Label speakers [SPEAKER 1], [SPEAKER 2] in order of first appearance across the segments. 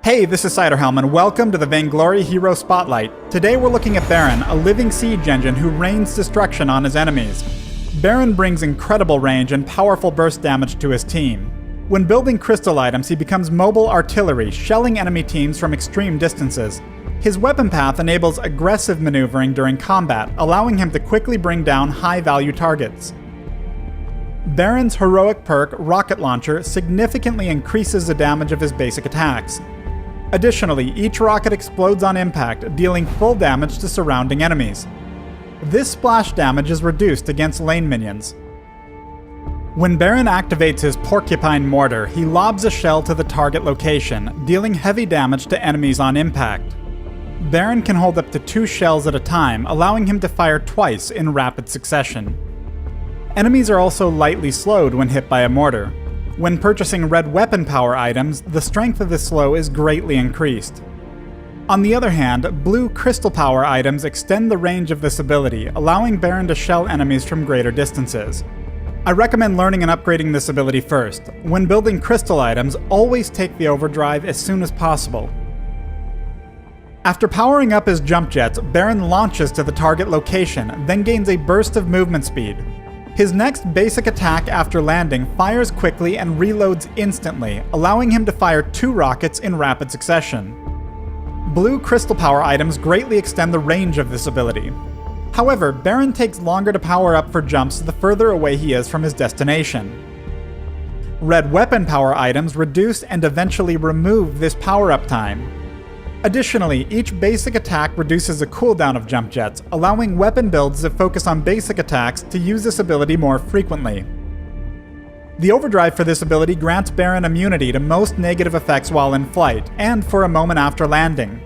[SPEAKER 1] Hey, this is Ciderhelm, and welcome to the Vainglory Hero Spotlight. Today we're looking at Baron, a living siege engine who rains destruction on his enemies. Baron brings incredible range and powerful burst damage to his team. When building crystal items, he becomes mobile artillery, shelling enemy teams from extreme distances. His weapon path enables aggressive maneuvering during combat, allowing him to quickly bring down high-value targets. Baron's heroic perk, Rocket Launcher, significantly increases the damage of his basic attacks. Additionally, each rocket explodes on impact, dealing full damage to surrounding enemies. This splash damage is reduced against lane minions. When Baron activates his Porcupine Mortar, he lobs a shell to the target location, dealing heavy damage to enemies on impact. Baron can hold up to 2 shells at a time, allowing him to fire twice in rapid succession. Enemies are also lightly slowed when hit by a mortar. When purchasing red weapon power items, the strength of the slow is greatly increased. On the other hand, blue crystal power items extend the range of this ability, allowing Baron to shell enemies from greater distances. I recommend learning and upgrading this ability first. When building crystal items, always take the overdrive as soon as possible. After powering up his jump jets, Baron launches to the target location, then gains a burst of movement speed. His next basic attack after landing fires quickly and reloads instantly, allowing him to fire 2 rockets in rapid succession. Blue crystal power items greatly extend the range of this ability. However, Baron takes longer to power up for jumps the further away he is from his destination. Red weapon power items reduce and eventually remove this power-up time. Additionally, each basic attack reduces the cooldown of jump jets, allowing weapon builds that focus on basic attacks to use this ability more frequently. The overdrive for this ability grants Baron immunity to most negative effects while in flight, and for a moment after landing.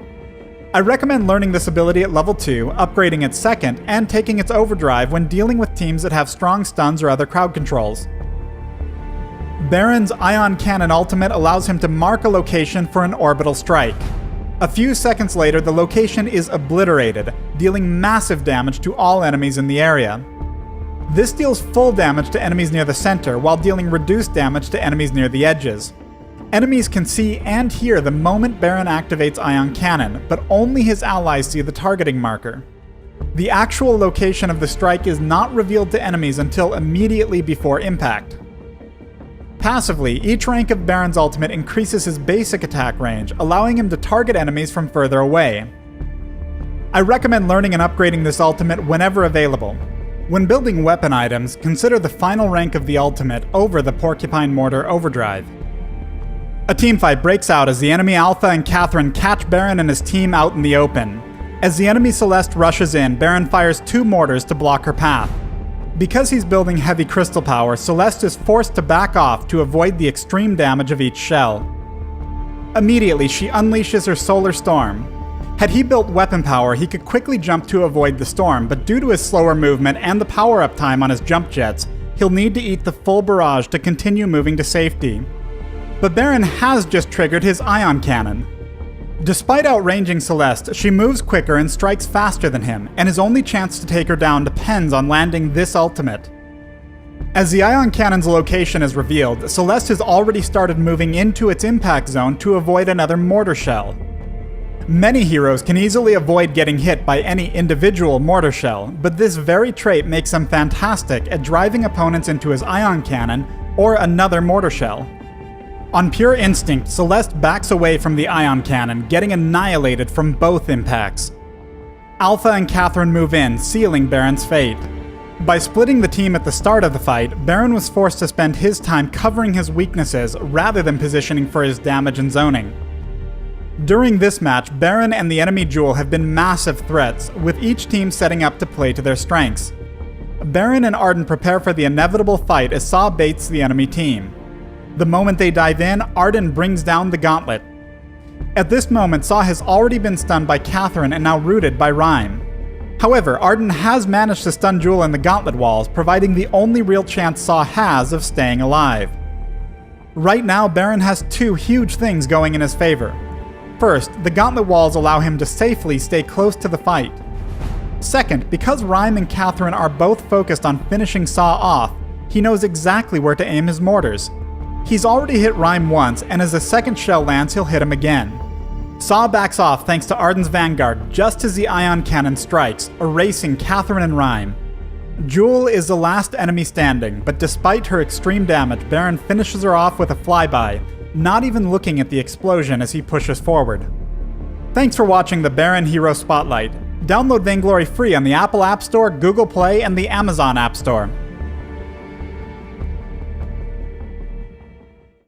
[SPEAKER 1] I recommend learning this ability at level 2, upgrading it second, and taking its overdrive when dealing with teams that have strong stuns or other crowd controls. Baron's Ion Cannon ultimate allows him to mark a location for an orbital strike. A few seconds later, the location is obliterated, dealing massive damage to all enemies in the area. This deals full damage to enemies near the center, while dealing reduced damage to enemies near the edges. Enemies can see and hear the moment Baron activates Ion Cannon, but only his allies see the targeting marker. The actual location of the strike is not revealed to enemies until immediately before impact. Passively, each rank of Baron's ultimate increases his basic attack range, allowing him to target enemies from further away. I recommend learning and upgrading this ultimate whenever available. When building weapon items, consider the final rank of the ultimate over the Porcupine Mortar overdrive. A teamfight breaks out as the enemy Alpha and Catherine catch Baron and his team out in the open. As the enemy Celeste rushes in, Baron fires 2 mortars to block her path. Because he's building heavy crystal power, Celeste is forced to back off to avoid the extreme damage of each shell. Immediately, she unleashes her Solar Storm. Had he built weapon power, he could quickly jump to avoid the storm, but due to his slower movement and the power-up time on his jump jets, he'll need to eat the full barrage to continue moving to safety. But Baron has just triggered his Ion Cannon. Despite outranging Celeste, she moves quicker and strikes faster than him, and his only chance to take her down depends on landing this ultimate. As the Ion Cannon's location is revealed, Celeste has already started moving into its impact zone to avoid another mortar shell. Many heroes can easily avoid getting hit by any individual mortar shell, but this very trait makes him fantastic at driving opponents into his Ion Cannon or another mortar shell. On pure instinct, Celeste backs away from the Ion Cannon, getting annihilated from both impacts. Alpha and Catherine move in, sealing Baron's fate. By splitting the team at the start of the fight, Baron was forced to spend his time covering his weaknesses rather than positioning for his damage and zoning. During this match, Baron and the enemy Jewel have been massive threats, with each team setting up to play to their strengths. Baron and Arden prepare for the inevitable fight as Saw baits the enemy team. The moment they dive in, Arden brings down the gauntlet. At this moment, Saw has already been stunned by Catherine and now rooted by Rhyme. However, Arden has managed to stun Jewel in the gauntlet walls, providing the only real chance Saw has of staying alive. Right now, Baron has 2 huge things going in his favor. First, the gauntlet walls allow him to safely stay close to the fight. Second, because Rhyme and Catherine are both focused on finishing Saw off, he knows exactly where to aim his mortars. He's already hit Rhyme once, and as the second shell lands, he'll hit him again. Saw backs off thanks to Arden's Vanguard just as the ion cannon strikes, erasing Catherine and Rhyme. Jewel is the last enemy standing, but despite her extreme damage, Baron finishes her off with a flyby, not even looking at the explosion as he pushes forward. Thanks for watching the Baron Hero Spotlight. Download Vainglory free on the Apple App Store, Google Play, and the Amazon App Store.